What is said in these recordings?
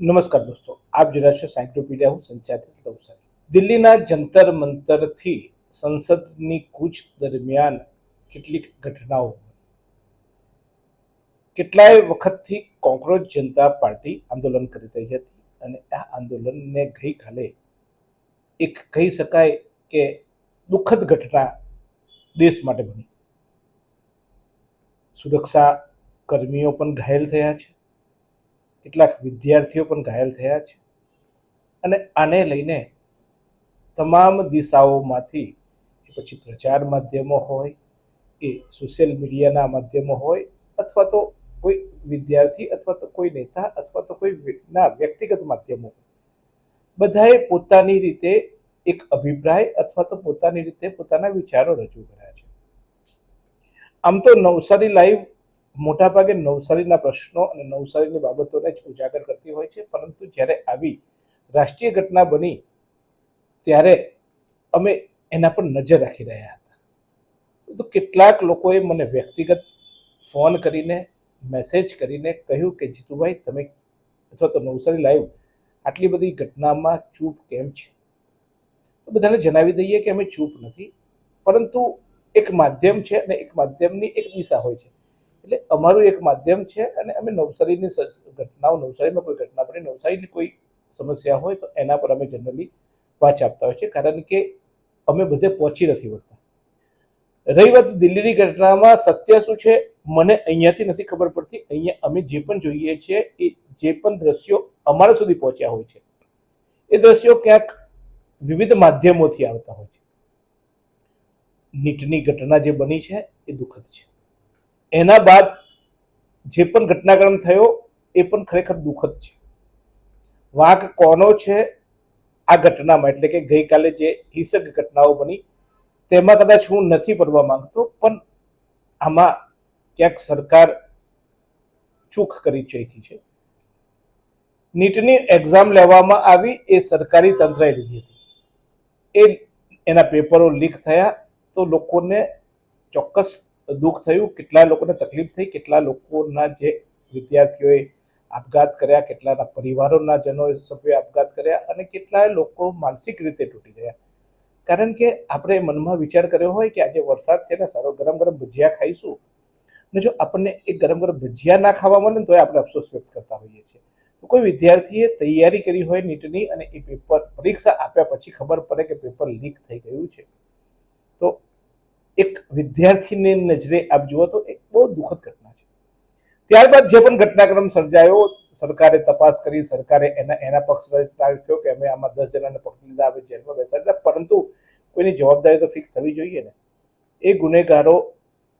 નમસ્કાર દોસ્તો, આપ જોઈ રહ્યા છો સાયક્લોપીડિયા. હું સંચાલિત નવસારી. દિલ્હીના જંતર મંતરથી સંસદની કૂચ દરમિયાન કેટલીક ઘટનાઓ, કેટલાય વખતથી કોંકરોચ જનતા પાર્ટી આંદોલન કરી રહી હતી અને આ આંદોલનને ગઈકાલે એક કહી શકાય કે દુઃખદ ઘટના દેશ માટે બની. સુરક્ષા કર્મીઓ પણ ઘાયલ થયા છે, કેટલાક વિદ્યાર્થીઓ પણ ઘાયલ થયા છે અને આને લઈને તમામ દિશાઓમાંથી, પછી પ્રચાર માધ્યમો હોય, એ સોશિયલ મીડિયાના માધ્યમો હોય, અથવા તો કોઈ વિદ્યાર્થી અથવા તો કોઈ નેતા અથવા તો કોઈ ના વ્યક્તિગત માધ્યમો, બધાએ પોતાની રીતે એક અભિપ્રાય અથવા તો પોતાની રીતે પોતાના વિચારો રજૂ કર્યા છે. આમ તો નવસારી લાઈવ મોટાભાગે નવસારીના પ્રશ્નો અને નવસારીની બાબતોને જ ઉજાગર કરતી હોય છે, પરંતુ જ્યારે આવી રાષ્ટ્રીય ઘટના બની ત્યારે અમે એના પર નજર રાખી રહ્યા હતા. તો કેટલાક લોકોએ મને વ્યક્તિગત ફોન કરીને, મેસેજ કરીને કહ્યું કે જીતુભાઈ, તમે અથવા તો નવસારી લાઈવ આટલી બધી ઘટનામાં ચૂપ કેમ છે? તો બધાને જણાવી દઈએ કે અમે ચૂપ નથી, પરંતુ એક માધ્યમ છે અને એક માધ્યમની એક દિશા હોય છે. એટલે અમારું એક માધ્યમ છે અને અમે નવસારીની ઘટનાઓ, નવસારીમાં કોઈ ઘટના બને, નવસારીની કોઈ સમસ્યા હોય તો એના પર અમે જનરલી વાચ આપતા હોય છે, કારણ કે અમે બધે પહોંચી નથી વળતા. રહી વાત દિલ્હીની ઘટનામાં, સત્ય શું છે મને અહીંયાથી નથી ખબર પડતી. અહીંયા અમે જે પણ જોઈએ છીએ, એ જે પણ દ્રશ્યો અમારા સુધી પહોંચ્યા હોય છે, એ દ્રશ્યો ક્યાંક વિવિધ માધ્યમોથી આવતા હોય છે. નીટની ઘટના જે બની છે એ દુઃખદ છે. એના બાદ જે પણ ઘટનાક્રમ થયો એ પણ ખરેખર દુઃખદ છે. વાંક કોનો છે આ ઘટનામાં? એટલે કે ગઈકાલે જે હિંસક ઘટનાઓ બની તેમાં કદાચ હું નથી પડવા માંગતો, પણ આમાં ક્યાંક સરકાર ચૂક કરી ચૂકી છે. નીટની એક્ઝામ લેવામાં આવી, એ સરકારી તંત્રએ લીધી હતી. એના પેપરો લીક થયા તો લોકોને ચોક્કસ દુઃખ થયું, કેટલા લોકોને તકલીફ થઈ, કેટલા લોકોના જે વિદ્યાર્થીઓએ આપઘાત કર્યા, કેટલાના પરિવારોના જનોએ સભ્યોએ આપઘાત કર્યા અને કેટલાય લોકો માનસિક રીતે તૂટી ગયા. કારણ કે આપણે મનમાં વિચાર કર્યો હોય કે આજે વરસાદ છે ને, સારો ગરમ ગરમ ભજીયા ખાઈશું, ને જો આપણને એ ગરમ ગરમ ભજીયા ના ખાવા મળે ને તો આપણે અફસોસ વ્યક્ત કરતા હોઈએ છીએ. તો કોઈ વિદ્યાર્થીએ તૈયારી કરી હોય નીટની અને એ પેપર પરીક્ષા આપ્યા પછી ખબર પડે કે પેપર લીક થઈ ગયું છે, તો એક વિદ્યાર્થીની નજરે આપ જુઓ તો એક બહુ દુઃખદ ઘટના છે. ત્યારબાદ જે પણ ઘટનાક્રમ સર્જાયો, સરકારે તપાસ કરી, સરકારે એના પક્ષ રાખ્યો કે અમે આમાં 10 જણાને પકડી લીધા, અમે જેલમાં બેસાડી દીધા, પરંતુ કોઈની જવાબદારી તો ફિક્સ થવી જોઈએ ને. એ ગુનેગારો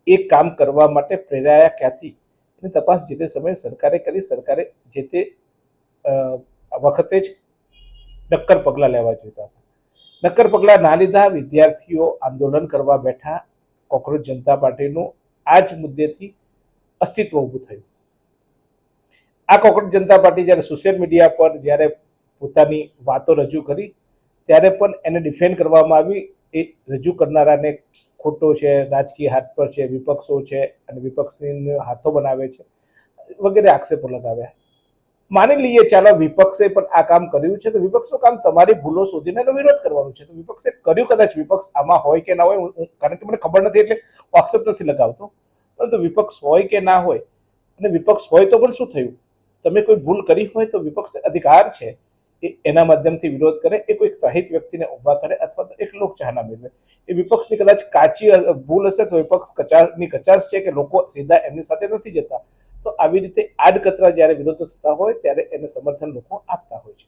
એ કામ કરવા માટે પ્રેરાયા ક્યાંથી? એની તપાસ જે તે સમયે સરકારે કરી. સરકારે જે તે વખતે જ નક્કર પગલાં લેવા જોઈતા હતા. નક્કર પગલાં ના લીધા, વિદ્યાર્થીઓ આંદોલન કરવા બેઠા. કોંકરોચ જનતા પાર્ટીનું આ જ મુદ્દેથી અસ્તિત્વ ઊભું થયું. આ કોંકરોચ જનતા પાર્ટી જ્યારે સોશિયલ મીડિયા પર જ્યારે પોતાની વાતો રજૂ કરી, ત્યારે પણ એને ડિફેન્ડ કરવામાં આવી. એ રજૂ કરનારાને ખોટો છે, રાજકીય હાથ પર છે, વિપક્ષો છે અને વિપક્ષની હાથો બનાવે છે વગેરે આક્ષેપો લગાવ્યા. માની લઈએ ચાલો વિપક્ષે પણ આ કામ કર્યું છે, તો વિપક્ષનું કામ તમારી ભૂલો શોધીને એનો વિરોધ કરવાનું છે. તો વિપક્ષે કર્યું, કદાચ વિપક્ષ આમાં હોય કે ના હોય, કારણ કે મને ખબર નથી એટલે આક્ષેપ નથી લગાવતો, પરંતુ વિપક્ષ હોય કે ના હોય, અને વિપક્ષ હોય તો પણ શું થયું? તમે કોઈ ભૂલ કરી હોય તો વિપક્ષ અધિકાર છે એના માધ્યમથી વિરોધ કરે, એ કોઈ ત્રાહિત વ્યક્તિને ઊભા કરે અથવા તો એક લોકચાહના મેળવે. એ વિપક્ષની કદાચ કાચી ભૂલ હશે તો વિપક્ષ કચાસની કચાસ છે કે લોકો સીધા એમની સાથે નથી જતા. તો આવી રીતે આડકતરા જ્યારે વિરોધો થતા હોય ત્યારે એને સમર્થન લોકો આપતા હોય છે.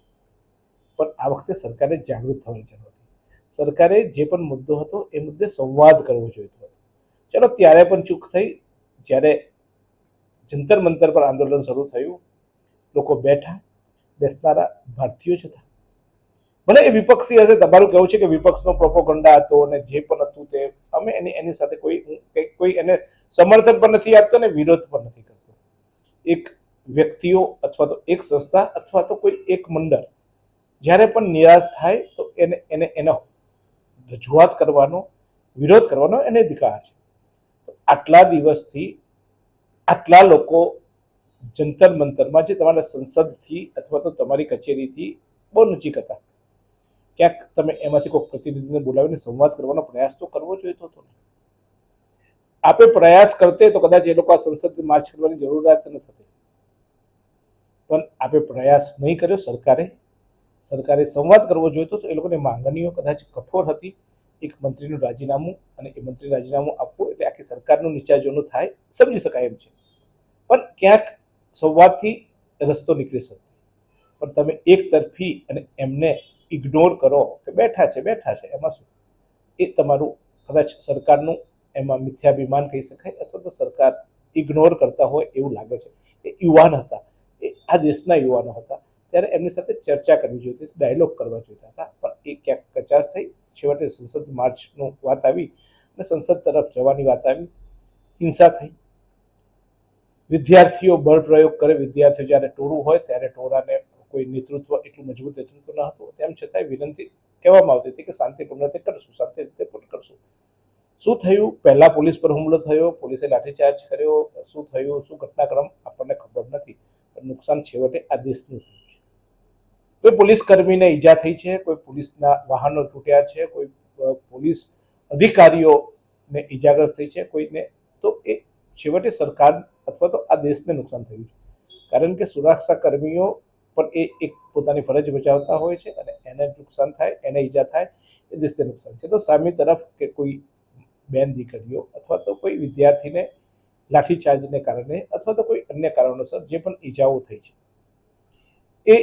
પણ આ વખતે સરકારે જાગૃત થવાની જરૂર હતી. સરકારે જે પણ મુદ્દો હતો એ મુદ્દે સંવાદ કરવો જોઈતો હતો. ચલો, ત્યારે પણ ચૂક થઈ. જ્યારે જંતર મંતર પર આંદોલન શરૂ થયું, લોકો બેઠા, બેસનારા ભારતીયો જ હતા. ભલે એ વિપક્ષી હશે, તમારું કહેવું છે કે વિપક્ષનો પ્રોપોગન્ડા હતો અને જે પણ હતું તે અમે એની સાથે કોઈ એને સમર્થન પણ નથી આપતો ને વિરોધ પણ નથી કરતો. એક વ્યક્તિઓ અથવા તો એક સંસ્થા અથવા તો કોઈ એક મંડળ જ્યારે પણ નિરાશ થાય તો એનો રજૂઆત કરવાનો, વિરોધ કરવાનો એને અધિકાર છે. આટલા દિવસથી આટલા લોકો જંતર મંતરમાં જે તમારા સંસદથી અથવા તો તમારી કચેરીથી બહુ નજીક હતા, ક્યાંક તમે એમાંથી કોઈ પ્રતિનિધિને બોલાવીને સંવાદ કરવાનો પ્રયાસ તો કરવો જોઈએ તો આપે પ્રયાસ કરતે તો કદાચ એ લોકો આ સંસદ માર્ચ કરવાની જરૂરિયાત ન થતી, પણ આપે પ્રયાસ નહીં કર્યો. સરકારે સંવાદ કરવો જોઈતો તો એ લોકોની માંગણીઓ કદાચ કઠોર હતી. એક મંત્રીનું રાજીનામું અને એ મંત્રી રાજીનામું આપવું એટલે આખી સરકારનું નીચાજોનું થાય, સમજી શકાય એમ છે, પણ ક્યાંક સંવાદથી રસ્તો નીકળી શકે. પણ તમે એક તરફી અને એમને ઇગ્નોર કરો કે બેઠા છે એમાં શું, એ તમારું કદાચ સરકારનું એમાં મિથ્યાભિમાન કહી શકાય, અથવા તો સરકાર ઇગ્નોર કરતા હોય એવું લાગે છે. એ યુવાન હતા, એ આ દેશના યુવાનો હતા, ત્યારે એમની સાથે ચર્ચા કરવી જોઈતી હતી, ડાયલોગ કરવા જોઈતા હતા, પણ એ ક્યાંક કચાશ થઈ. છેવટે સંસદ માર્ચનું વાત આવી અને સંસદ તરફ જવાની વાત આવી, હિંસા થઈ. વિદ્યાર્થીઓ બળ પ્રયોગ કરે. વિદ્યાર્થીઓ જ્યારે ટોળું હોય ત્યારે ટોળાને કોઈ નેતૃત્વ એટલું મજબૂત નેતૃત્વ ન હતું, તેમ છતાંય વિનંતી કહેવામાં આવતી હતી કે શાંતિપૂર્ણ રીતે કરશું, શાંતિ રીતે પણ કરશું. શું થયું? પહેલા પોલીસ પર હુમલો થયો, પોલીસે લાઠીચાર્જ કર્યો. શું થયું, શું ઘટનાક્રમ આપણને ખબર નથી, પણ નુકસાન છેવટે આ દેશનું થયું છે. કોઈ પોલીસ કર્મીને ઈજા થઈ છે, કોઈ પોલીસના વાહનો તૂટ્યા છે, કોઈ પોલીસ અધિકારીઓને ઈજાગ્રસ્ત થઈ છે, કોઈને તો એ છેવટે સરકાર અથવા તો આ દેશને નુકસાન થયું છે. કારણ કે સુરક્ષા કર્મીઓ પણ એ એક પોતાની ફરજ બજાવતા હોય છે અને એને નુકસાન થાય, એને ઈજા થાય, એ દેશને નુકસાન છે. તો સામે તરફ કે કોઈ બેન દીકરીઓ અથવા તો કોઈ વિદ્યાર્થીને લાઠીચાર્જને કારણે અથવા તો કોઈ અન્ય કારણોસર જે પણ ઈજાઓ થઈ છે, એ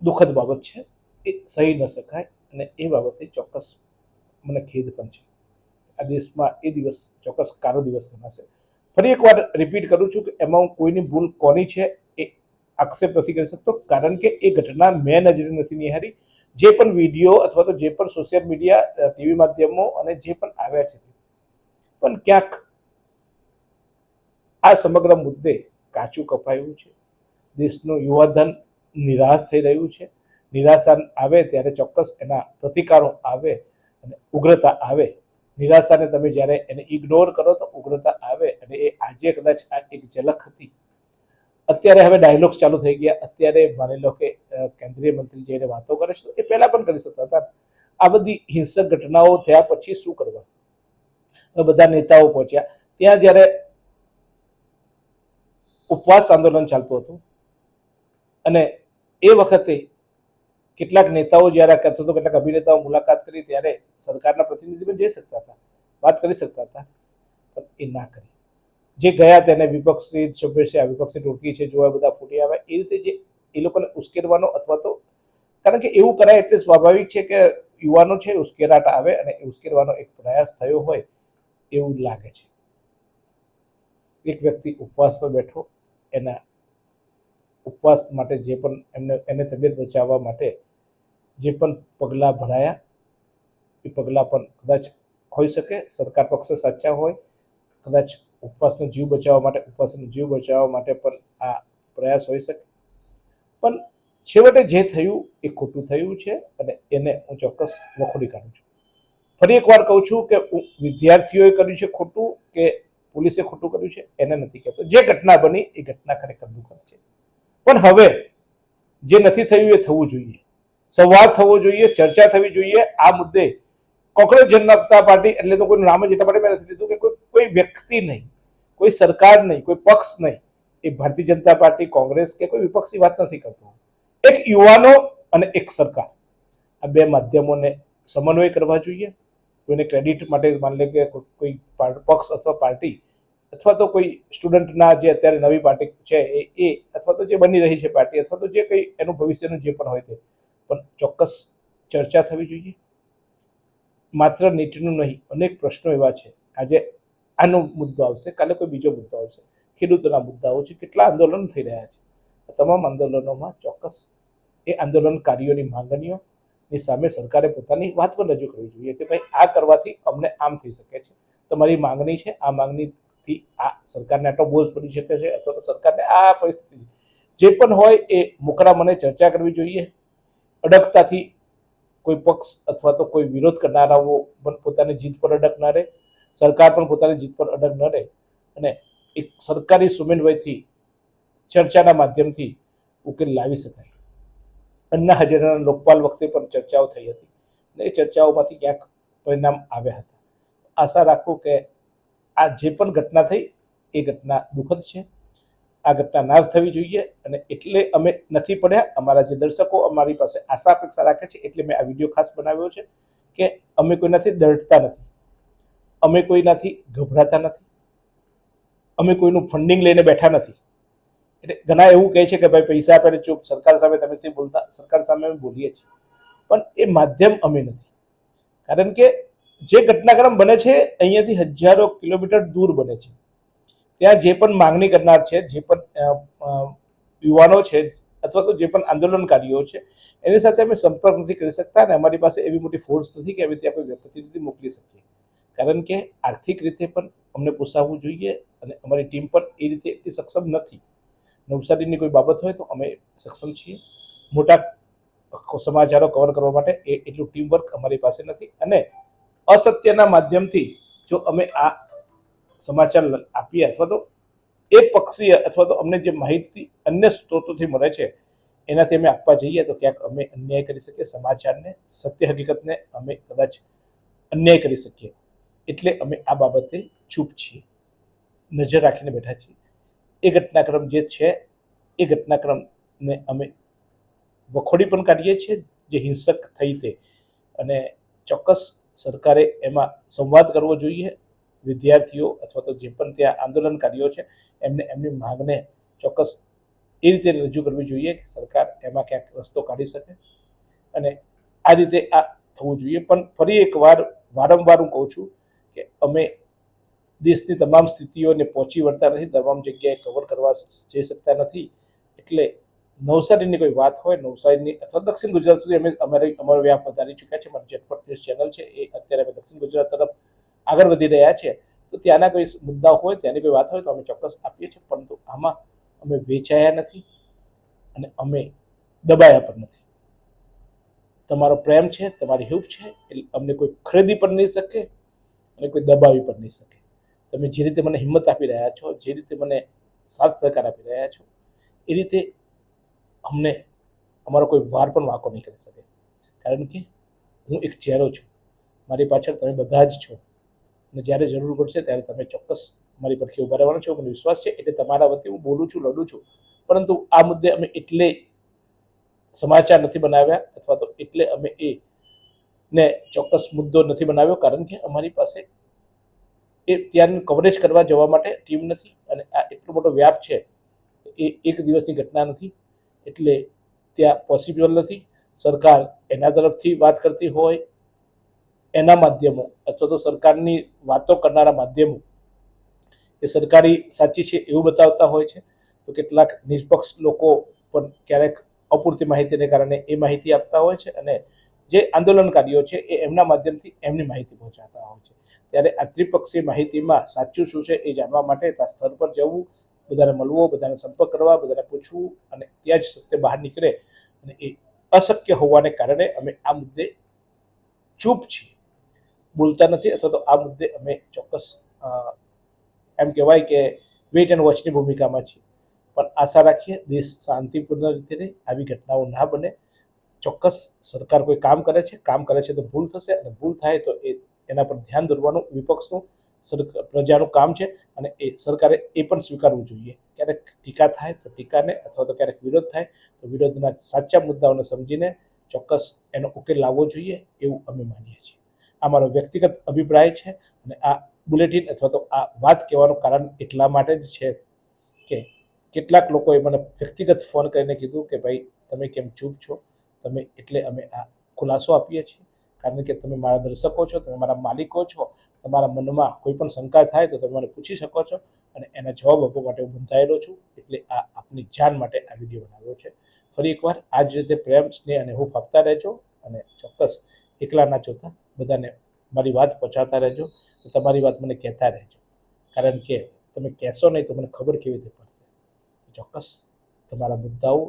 દુઃખદ બાબત છે, એ સહી ન શકાય. અને એ બાબતે ચોક્કસ મને ખેદ પણ છે. આ દેશમાં એ દિવસ ચોક્કસ કાળો દિવસ ગણાશે. ફરી એકવાર રિપીટ કરું છું કે એમાં કોઈની ભૂલ કોની છે એ આક્ષેપ નથી કરી શકતો, કારણ કે એ ઘટના મેં નજરે નથી નિહાળી. જે પણ વિડીયો અથવા તો જે પણ સોશિયલ મીડિયા, ટીવી માધ્યમો અને જે પણ આવ્યા છે, પણ ક્યાંક આ સમગ્ર મુદ્દે કાચું કપાયું છે. દેશનું યુવાધન નિરાશ થઈ રહ્યું છે. નિરાશા આવે ત્યારે ચોક્કસ એના પ્રતિકારો આવે અને ઉગ્રતા આવે. નિરાશાને તમે જ્યારે એને ઇગ્નોર કરો તો ઉગ્રતા આવે. અને એ આજે કદાચ આ એક ઝલક હતી. અત્યારે હવે ડાયલોગ્સ ચાલુ થઈ ગયા. અત્યારે માની લો કે કેન્દ્રીય મંત્રી જઈને વાતો કરે છે, એ પહેલા પણ કરી શકતા હતા. આ બધી હિંસક ઘટનાઓ થયા પછી શું કરવા? બધા નેતાઓ પહોંચ્યા ત્યાં જ્યારે ઉપવાસ આંદોલન ચાલતું હતું અને એ વખતે કેટલાક નેતાઓ જ્યારે કહેતો હતો, કેટલાક અભિનેતાઓ મુલાકાત કરી ત્યારે સરકારના પ્રતિનિધિ પણ જઈ શકતા હતા, વાત કરી શકતા હતા, પણ એ ના કરી. જે ગયા તેને વિપક્ષી સભ્ય છે, વિપક્ષી ટોળકી છે, જોવા બધા ફૂટી આવ્યા. એ રીતે જે એ લોકોને ઉશ્કેરવાનો અથવા તો, કારણ કે એવું કરાય એટલે સ્વાભાવિક છે કે યુવાનો છે ઉશ્કેરાટ આવે અને એ ઉશ્કેરવાનો એક પ્રયાસ થયો હોય એવું લાગે છે. એક વ્યક્તિ ઉપવાસ પર બેઠો, એના ઉપવાસ માટે જે પણ એને તબિયત બચાવવા માટે જે પણ પગલાં ભરાયા, એ પગલાં પણ કદાચ હોઈ શકે સરકાર પક્ષે સાચા હોય, કદાચ ઉપવાસનો જીવ બચાવવા માટે પણ આ પ્રયાસ હોઈ શકે. પણ છેવટે જે થયું એ ખોટું થયું છે અને એને હું ચોક્કસ વખોડી કાઢું છું. ફરી એકવાર કહું છું કે વિદ્યાર્થીઓએ કર્યું છે ખોટું કે પોલીસે ખોટું કર્યું છે એને નથી કહેતો. જે ઘટના બની એ ઘટના ખરેખર દુઃખદ છે, પણ હવે જે નથી થયું એ થવું જોઈએ. સંવાદ થવો જોઈએ, ચર્ચા થવી જોઈએ આ મુદ્દે. કોંગ્રેસ જનતા પાર્ટી એટલે તો કોઈનું નામ જ એટલા માટે મેં નથી લીધું કે કોઈ વ્યક્તિ નહીં, કોઈ સરકાર નહીં, કોઈ પક્ષ નહીં. એ ભારતીય જનતા પાર્ટી, કોંગ્રેસ કે કોઈ વિપક્ષી વાત નથી કરતો. એક યુવાનો અને એક સરકાર, આ બે માધ્યમોને સમન્વય કરવા જોઈએ. કોઈને ક્રેડિટ માટે માની લે કે કોઈ પક્ષ અથવા પાર્ટી અથવા તો કોઈ સ્ટુડન્ટના જે અત્યારે નવી પાર્ટી છે એ અથવા તો જે બની રહી છે પાર્ટી અથવા તો જે કંઈ એનું ભવિષ્યનું જે પણ હોય તે, પણ ચોક્કસ ચર્ચા થવી જોઈએ. માત્ર નીટનું નહીં, અનેક પ્રશ્નો એવા છે. આજે આનો મુદ્દો આવશે, કાલે કોઈ બીજો મુદ્દો આવશે. ખેડૂતોના મુદ્દાઓ છે, કેટલા આંદોલન થઈ રહ્યા છે. તમામ આંદોલનોમાં ચોક્કસ એ આંદોલનકારીઓની માંગણીઓની સામે સરકારે પોતાની વાત પણ રજૂ કરવી જોઈએ કે ભાઈ આ કરવાથી અમને આમ થઈ શકે છે, તમારી માંગણી છે, આ માંગણીથી આ સરકારને આટલો બોજ પડી શકે છે અથવા તો સરકારને આ પરિસ્થિતિ જે પણ હોય એ મોકળા મને ચર્ચા કરવી જોઈએ. અડગતાથી કોઈ પક્ષ અથવા તો કોઈ વિરોધ કરનારાઓ પણ પોતાની જીત પર અડગ ન રહે, સરકાર પણ પોતાની જીત પર અડગ ન રહે અને એક સરકારી સુમેનવયથી ચર્ચાના માધ્યમથી ઉકેલ લાવી શકાય. અન્ના હજારેના લોકપાલ વખતે પણ ચર્ચાઓ થઈ હતી અને એ ચર્ચાઓમાંથી ક્યાંક પરિણામ આવ્યા હતા. આશા રાખું કે આ જે પણ ઘટના થઈ એ ઘટના દુઃખદ છે. આ ઘટના ના થવી જોઈએ અને એટલે અમે નથી પડ્યા. અમારા જે દર્શકો અમારી પાસે આશા અપેક્ષા રાખે છે એટલે મેં આ વિડીયો ખાસ બનાવ્યો છે કે અમે કોઈનાથી ડરતા નથી, અમે કોઈનાથી ગભરાતા નથી, અમે કોઈનું ફંડિંગ લઈને બેઠા નથી. એટલે ઘણા એવું કહે છે કે ભાઈ પૈસા આપે ચૂપ, સરકાર સામે તમે નથી બોલતા. સરકાર સામે અમે બોલીએ છીએ પણ એ માધ્યમ અમે નથી. કારણ કે જે ઘટનાક્રમ બને છે અહીંયાથી હજારો કિલોમીટર દૂર બને છે. ત્યાં જે પણ માંગણી કરનાર છે, જે પણ યુવાનો છે અથવા તો જે પણ આંદોલનકારીઓ છે એની સાથે અમે સંપર્ક નથી કરી શકતા અને અમારી પાસે એવી મોટી ફોર્સ નથી કે અમે ત્યાં કોઈ પ્રતિનિધિ મોકલી શકીએ. કારણ કે આર્થિક રીતે પણ અમને પોસાવવું જોઈએ અને અમારી ટીમ પણ એ રીતે એટલી સક્ષમ નથી. નવસારીની કોઈ બાબત હોય તો અમે સક્ષમ છીએ. મોટા સમાચારો કવર કરવા માટે એટલું ટીમવર્ક અમારી પાસે નથી અને અસત્યના માધ્યમથી જો અમે આ સમાચાર આપીએ અથવા તો એક પક્ષીય અથવા તો અમને જે માહિતી અન્ય સ્ત્રોતોથી મળે છે એનાથી અમે આપવા જઈએ તો ક્યાંક અમે અન્યાય કરી શકીએ. સમાચારને, સત્ય હકીકતને અમે કદાચ અન્યાય કરી શકીએ. એટલે અમે આ બાબતે ચૂપ છીએ, નજર રાખીને બેઠા છીએ. એ ઘટનાક્રમ જે છે એ ઘટનાક્રમને અમે વખોડી પણ કાઢીએ છીએ જે હિંસક થઈ તે, અને ચોક્કસ સરકારે એમાં સંવાદ કરવો જોઈએ. વિદ્યાર્થીઓ અથવા તો જે પણ ત્યાં આંદોલનકારીઓ છે એમને એમની માંગને ચોક્કસ એ રીતે રજૂ કરવી જોઈએ કે સરકાર એમાં ક્યાંક રસ્તો કાઢી શકે અને આ રીતે આ થવું જોઈએ. પણ ફરી એકવાર વારંવાર હું કહું છું કે અમે દેશની તમામ સ્થિતિઓને પહોંચી વળતા નથી, તમામ જગ્યાએ કવર કરવા જઈ શકતા નથી. એટલે નવસારીની કોઈ વાત હોય, નવસારીની અથવા દક્ષિણ ગુજરાત સુધી અમારો વ્યાપ વધારી ચૂક્યા છે. મારી ઝટપટ ન્યૂઝ ચેનલ છે એ અત્યારે અમે દક્ષિણ ગુજરાત તરફ આગળ વધી રહ્યા છે. તો ત્યાંના કોઈ મુદ્દા હોય, ત્યાંની કોઈ વાત હોય તો અમે ચોક્કસ આપીએ છીએ. પરંતુ આમાં અમે વેચાયા નથી અને અમે દબાયા પણ નથી. તમારો પ્રેમ છે, તમારી હેલ્પ છે એટલે અમને કોઈ ખરીદી પણ નહીં શકે અને કોઈ દબાવી પણ નહીં શકે. તમે જે રીતે મને હિંમત આપી રહ્યા છો, જે રીતે મને સાથ સહકાર આપી રહ્યા છો એ રીતે અમને અમારો કોઈ વાર પણ વાંકો નહીં કરી શકે. કારણ કે હું એક ચહેરો છું, મારી પાછળ તમે બધા જ છો અને જ્યારે જરૂર પડશે ત્યારે તમે ચોક્કસ મારી પડખે ઊભા રહેવાનો છો, મને વિશ્વાસ છે. એટલે તમારા વતી હું બોલું છું, લડું છું. પરંતુ આ મુદ્દે અમે એટલે સમાચાર નથી બનાવ્યા અથવા તો એટલે અમે ને ચોક્કસ મુદ્દો નથી બનાવ્યો કારણ કે અમારી પાસે એ ત્યાંનું કવરેજ કરવા જવા માટે ટીમ નથી અને આ એટલો મોટો વ્યાપ છે એ એક દિવસની ઘટના નથી એટલે ત્યાં પોસિબલ નથી. સરકાર એના તરફથી વાત કરતી હોય એના માધ્યમો અથવા તો સરકારની વાતો કરનારા માધ્યમો એ સરકારી સાચી છે એવું બતાવતા હોય છે. તો કેટલાક નિષ્પક્ષ લોકો પણ ક્યારેક અપૂરતી માહિતીને કારણે એ માહિતી આપતા હોય છે અને જે આંદોલનકારીઓ છે એ એમના માધ્યમથી એમની માહિતી પહોંચાડતા હોય છે. ત્યારે આ ત્રિપક્ષીય માહિતીમાં સાચું શું છે એ જાણવા માટે ત્યાં સ્થળ પર જવું, બધાને મળવો, બધાને સંપર્ક કરવા, બધાને પૂછવું અને ત્યાં જ સત્ય બહાર નીકળે અને એ અશક્ય હોવાને કારણે અમે આ મુદ્દે ચૂપ છીએ, બોલતા નથી અથવા તો આ મુદ્દે અમે ચોક્કસ એમ કહેવાય કે વેઇટ એન્ડ વોચની ભૂમિકામાં છીએ. પણ આશા રાખીએ દેશ શાંતિપૂર્ણ રીતે રહે, આવી ઘટનાઓ ના બને. ચોક્કસ સરકાર કોઈ કામ કરે છે તો ભૂલ થશે અને ભૂલ થાય તો એના પર ધ્યાન દોરવાનું વિપક્ષનું પ્રજાનું કામ છે અને એ સરકારે એ પણ સ્વીકારવું જોઈએ. ક્યારેક ટીકા થાય તો ટીકાને અથવા તો ક્યારેક વિરોધ થાય તો વિરોધના સાચા મુદ્દાઓને સમજીને ચોક્કસ એનો ઉકેલ લાવવો જોઈએ એવું અમે માનીએ છીએ. આ મારો વ્યક્તિગત અભિપ્રાય છે અને આ બુલેટિન અથવા તો આ વાત કહેવાનું કારણ એટલા માટે જ છે કે કેટલાક લોકોએ મને વ્યક્તિગત ફોન કરીને કીધું કે ભાઈ તમે કેમ ચૂપ છો, તમે એટલે અમે આ ખુલાસો આપીએ છીએ. કારણ કે તમે મારા દર્શકો છો, તમે મારા માલિકો છો, તમારા મનમાં કોઈ પણ શંકા થાય તો તમે મને પૂછી શકો છો અને એના જવાબ આપવા માટે હું બંધાયેલો છું. એટલે આ આપની જાન માટે આ વિડીયો બનાવ્યો છે. ફરી એકવાર આ જ રીતે પ્રેમ, સ્નેહ અને હૂંફ આપતા રહેજો અને ચોક્કસ એકલા ના જોતા બધાને મારી વાત પહોંચાડતા રહેજો. તમારી વાત મને કહેતા રહેજો કારણ કે તમે કહેશો નહીં તો મને ખબર કેવી રીતે પડશે. ચોક્કસ તમારા મુદ્દાઓ,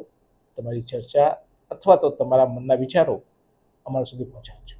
તમારી ચર્ચા અથવા તો તમારા મનના વિચારો અમારા સુધી પહોંચાડજો.